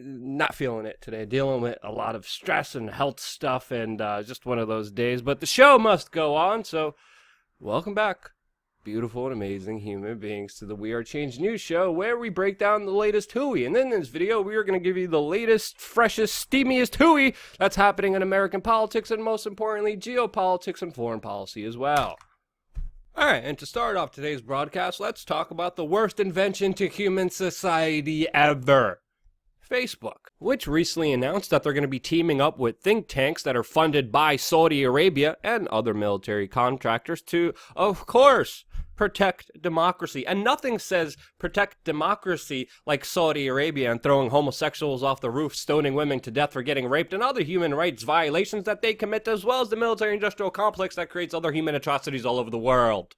not feeling it today. Dealing with a lot of stress and health stuff, and just one of those days. But the show must go on, so welcome back, beautiful and amazing human beings, to the We Are Change News Show, where we break down the latest hooey. And in this video, we are going to give you the latest, freshest, steamiest hooey that's happening in American politics, and most importantly, geopolitics and foreign policy as well. Alright, and to start off today's broadcast, let's talk about the worst invention to human society ever. Facebook, which recently announced that they're going to be teaming up with think tanks that are funded by Saudi Arabia and other military contractors to, of course, protect democracy. And nothing says protect democracy like Saudi Arabia and throwing homosexuals off the roof, stoning women to death for getting raped, and other human rights violations that they commit, as well as the military-industrial complex that creates other human atrocities all over the world.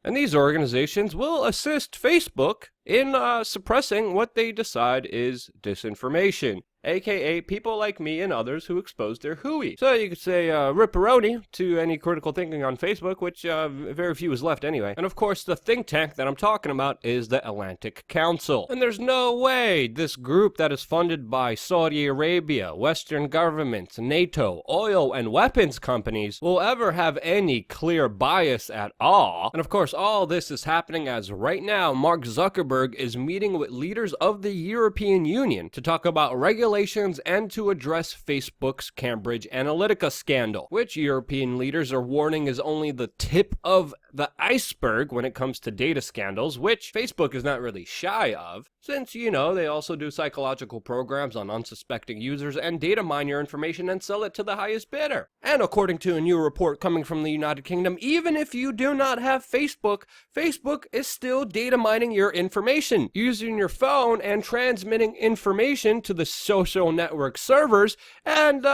And these organizations will assist Facebook in suppressing what they decide is disinformation, aka people like me and others who expose their hooey. So you could say ripperoni to any critical thinking on Facebook, which very few is left anyway. And of course, the think tank that I'm talking about is the Atlantic Council. And there's no way this group that is funded by Saudi Arabia, Western governments, NATO, oil and weapons companies will ever have any clear bias at all. And of course, all this is happening as right now Mark Zuckerberg is meeting with leaders of the European Union to talk about regulations and to address Facebook's Cambridge Analytica scandal, which European leaders are warning is only the tip of the iceberg when it comes to data scandals, which Facebook is not really shy of, since, you know, they also do psychological programs on unsuspecting users and data mine your information and sell it to the highest bidder. And according to a new report coming from the United Kingdom, even if you do not have Facebook, Facebook is still data mining your information, using your phone and transmitting information to the social network servers, and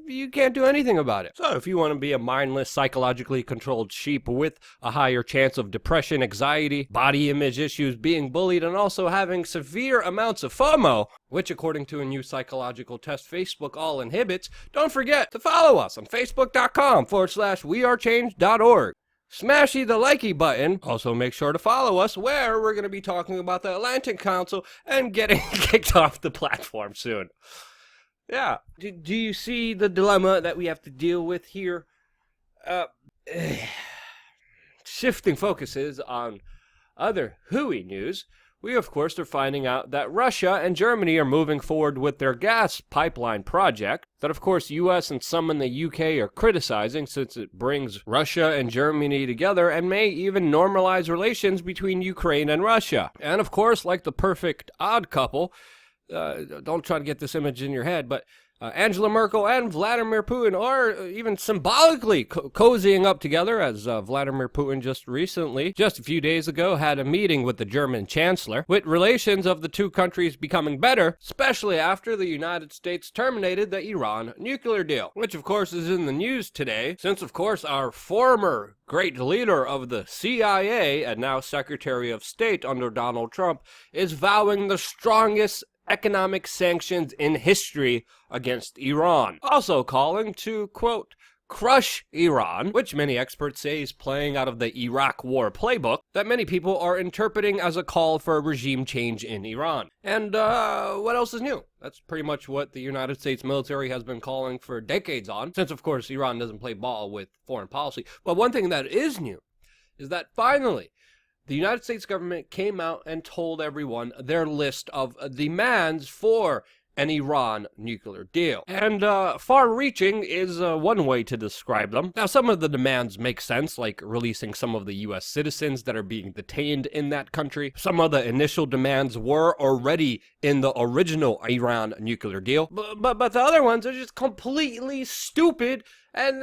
you can't do anything about it. So if you want to be a mindless, psychologically controlled sheep with a higher chance of depression, anxiety, body image issues, being bullied, and also having severe amounts of FOMO, which according to a new psychological test Facebook all inhibits, don't forget to follow us on facebook.com/wearechange.org. Smashy the likey button. Also make sure to follow us, where we're going to be talking about the Atlantic Council and getting kicked off the platform soon. Yeah. Do you see the dilemma that we have to deal with here? Shifting focuses on other hooey news, we of course are finding out that Russia and Germany are moving forward with their gas pipeline project that of course US and some in the UK are criticizing, since it brings Russia and Germany together and may even normalize relations between Ukraine and Russia. And of course, like the perfect odd couple, don't try to get this image in your head, but Angela Merkel and Vladimir Putin are even symbolically cozying up together, as Vladimir Putin just a few days ago, had a meeting with the German Chancellor, with relations of the two countries becoming better, especially after the United States terminated the Iran nuclear deal, which of course is in the news today, since of course our former great leader of the CIA and now Secretary of State under Donald Trump is vowing the strongest economic sanctions in history against Iran, also calling to, quote, crush Iran, which many experts say is playing out of the Iraq War playbook that many people are interpreting as a call for a regime change in Iran. And what else is new? That's pretty much what the United States military has been calling for decades on, since of course Iran doesn't play ball with foreign policy. But one thing that is new is that finally the United States government came out and told everyone their list of demands for an Iran nuclear deal. And far-reaching is one way to describe them. Now, some of the demands make sense, like releasing some of the U.S. citizens that are being detained in that country. Some of the initial demands were already in the original Iran nuclear deal. But the other ones are just completely stupid and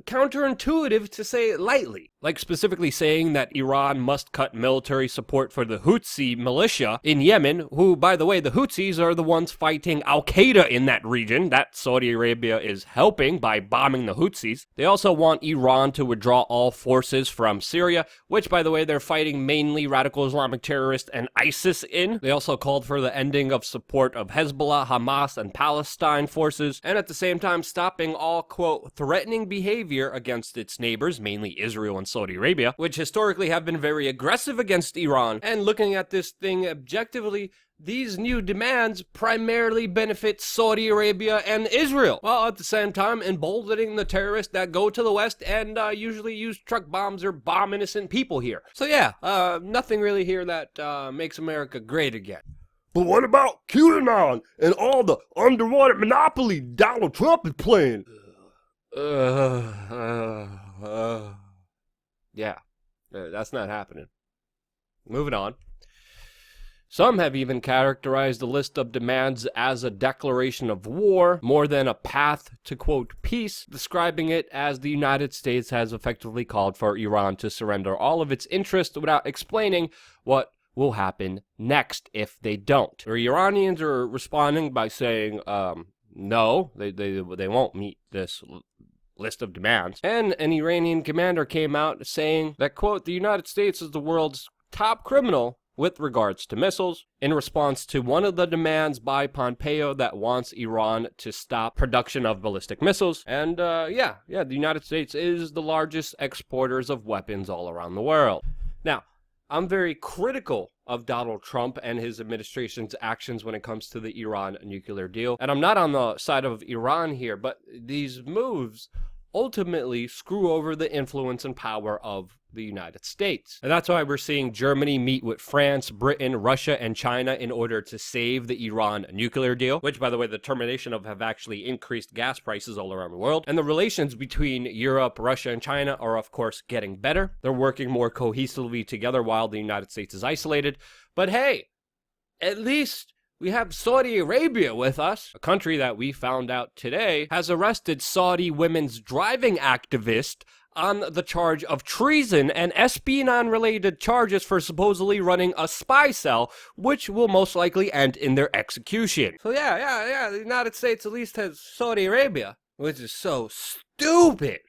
counterintuitive, to say it lightly. Like specifically saying that Iran must cut military support for the Houthi militia in Yemen, who, by the way, the Houthis are the ones fighting Al-Qaeda in that region that Saudi Arabia is helping by bombing the Houthis. They also want Iran to withdraw all forces from Syria, which, by the way, they're fighting mainly radical Islamic terrorists and ISIS in. They also called for the ending of support of Hezbollah, Hamas, and Palestine forces, and at the same time stopping all, quote, threatening behavior against its neighbors, mainly Israel and Saudi Arabia, which historically have been very aggressive against Iran. And looking at this thing objectively, these new demands primarily benefit Saudi Arabia and Israel, while at the same time emboldening the terrorists that go to the West and usually use truck bombs or bomb innocent people here. So yeah, nothing really here that makes America great again. But what about QAnon and all the underwater monopoly Donald Trump is playing? Yeah, that's not happening. Moving on. Some have even characterized the list of demands as a declaration of war more than a path to, quote, peace, describing it as the United States has effectively called for Iran to surrender all of its interests without explaining what will happen next if they don't. The Iranians are responding by saying, no, they won't meet this list of demands. And an Iranian commander came out saying that, quote, the United States is the world's top criminal with regards to missiles, in response to one of the demands by Pompeo that wants Iran to stop production of ballistic missiles. And the United States is the largest exporters of weapons all around the world. Now, I'm very critical of Donald Trump and his administration's actions when it comes to the Iran nuclear deal. And I'm not on the side of Iran here, but these moves ultimately screw over the influence and power of the United States. And that's why we're seeing Germany meet with France, Britain, Russia, and China in order to save the Iran nuclear deal, which, by the way, the termination of have actually increased gas prices all around the world. And the relations between Europe, Russia, and China are, of course, getting better. They're working more cohesively together while the United States is isolated. But hey, at least we have Saudi Arabia with us, a country that we found out today has arrested Saudi women's driving activist on the charge of treason and espionage-related charges for supposedly running a spy cell, which will most likely end in their execution. So yeah, the United States at least has Saudi Arabia, which is so stupid.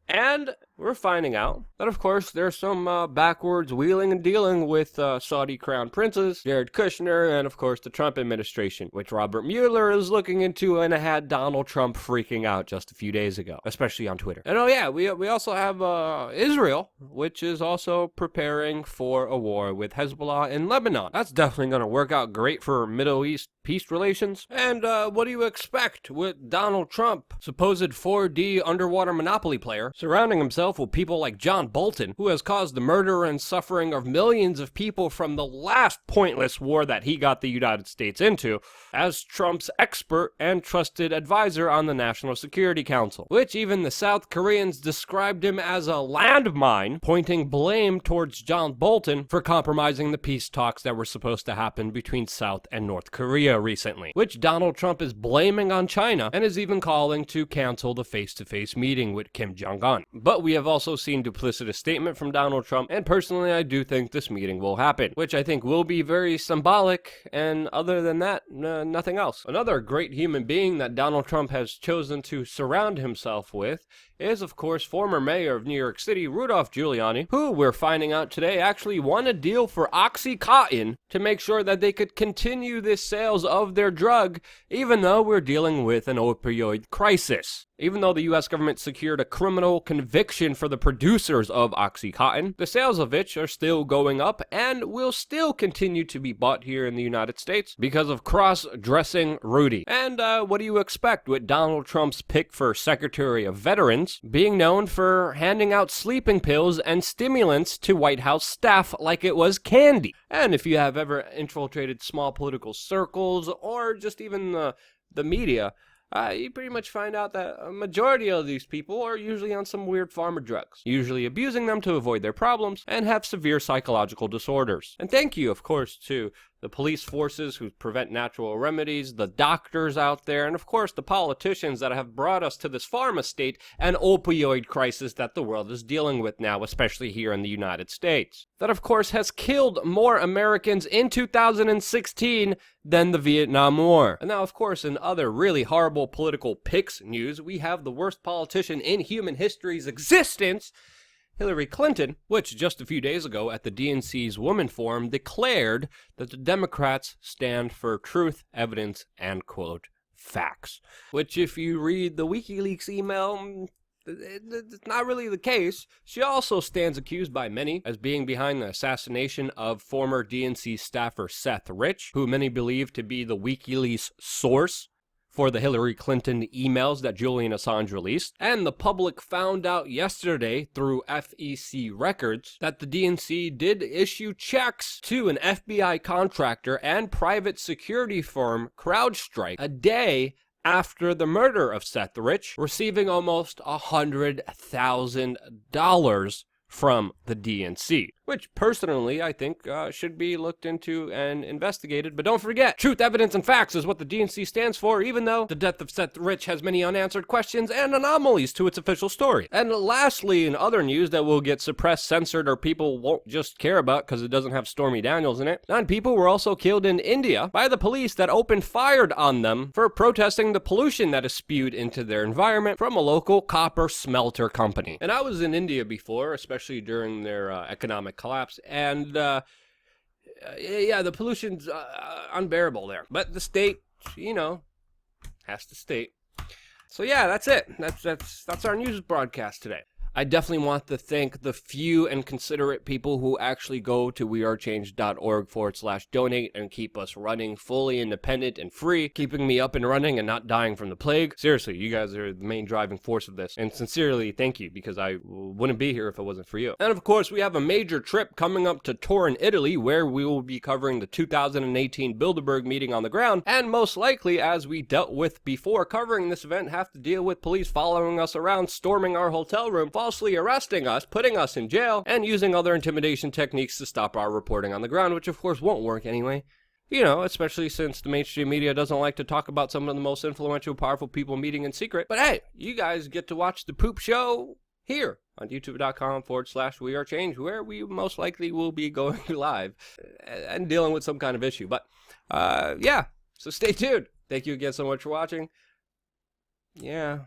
And we're finding out that, of course, there's some backwards wheeling and dealing with Saudi crown princes, Jared Kushner, and, of course, the Trump administration, which Robert Mueller is looking into and had Donald Trump freaking out just a few days ago, especially on Twitter. And, oh, yeah, we also have Israel, which is also preparing for a war with Hezbollah in Lebanon. That's definitely going to work out great for Middle East peace relations. And what do you expect with Donald Trump, supposed 4D underwater monopoly player, surrounding himself with people like John Bolton, who has caused the murder and suffering of millions of people from the last pointless war that he got the United States into, as Trump's expert and trusted advisor on the National Security Council, which even the South Koreans described him as a landmine, pointing blame towards John Bolton for compromising the peace talks that were supposed to happen between South and North Korea recently, which Donald Trump is blaming on China and is even calling to cancel the face-to-face meeting with Kim Jong-un. But we have also seen duplicitous statement from Donald Trump, and personally I do think this meeting will happen, which I think will be very symbolic, and other than that, nothing else. Another great human being that Donald Trump has chosen to surround himself with is, of course, former mayor of New York City, Rudolph Giuliani, who we're finding out today actually won a deal for OxyContin to make sure that they could continue the sales of their drug, even though we're dealing with an opioid crisis. Even though the U.S. government secured a criminal conviction for the producers of OxyContin, the sales of which are still going up and will still continue to be bought here in the United States because of cross-dressing Rudy. And what do you expect with Donald Trump's pick for Secretary of Veterans being known for handing out sleeping pills and stimulants to White House staff like it was candy? And if you have ever infiltrated small political circles or just even the media, you pretty much find out that a majority of these people are usually on some weird pharma drugs, usually abusing them to avoid their problems and have severe psychological disorders. And thank you, of course, to the police forces who prevent natural remedies, the doctors out there, and of course the politicians that have brought us to this pharma state and opioid crisis that the world is dealing with now, especially here in the United States. That, of course, has killed more Americans in 2016 than the Vietnam War. And now, of course, in other really horrible political picks news, we have the worst politician in human history's existence, Hillary Clinton, which just a few days ago at the DNC's Women Forum declared that the Democrats stand for truth, evidence, and, quote, facts. Which, if you read the WikiLeaks email, It's not really the case. She also stands accused by many as being behind the assassination of former DNC staffer Seth Rich, who many believe to be the WikiLeaks source for the Hillary Clinton emails that Julian Assange released. And the public found out yesterday through FEC records that the DNC did issue checks to an FBI contractor and private security firm CrowdStrike a day after the murder of Seth Rich, receiving almost $100,000 from the DNC, which personally I think should be looked into and investigated. But don't forget, truth, evidence, and facts is what the DNC stands for, even though the death of Seth Rich has many unanswered questions and anomalies to its official story. And lastly, in other news that will get suppressed, censored, or people won't just care about because it doesn't have Stormy Daniels in it, 9 people were also killed in India by the police that opened fire on them for protesting the pollution that is spewed into their environment from a local copper smelter company. And I was in India before, especially during their economic collapse, and yeah, the pollution's unbearable there. But the state, has to state. So yeah, that's it. That's our news broadcast today. I definitely want to thank the few and considerate people who actually go to wearechange.org/donate and keep us running fully independent and free, keeping me up and running and not dying from the plague. Seriously, you guys are the main driving force of this. And sincerely, thank you, because I wouldn't be here if it wasn't for you. And of course, we have a major trip coming up to Turin, Italy, where we will be covering the 2018 Bilderberg meeting on the ground, and most likely, as we dealt with before covering this event, have to deal with police following us around, storming our hotel room, falsely arresting us, putting us in jail, and using other intimidation techniques to stop our reporting on the ground, which of course won't work anyway. Especially since the mainstream media doesn't like to talk about some of the most influential, powerful people meeting in secret. But hey, you guys get to watch the poop show here on youtube.com/wearechange, where we most likely will be going live and dealing with some kind of issue. But yeah, so stay tuned. Thank you again so much for watching. Yeah.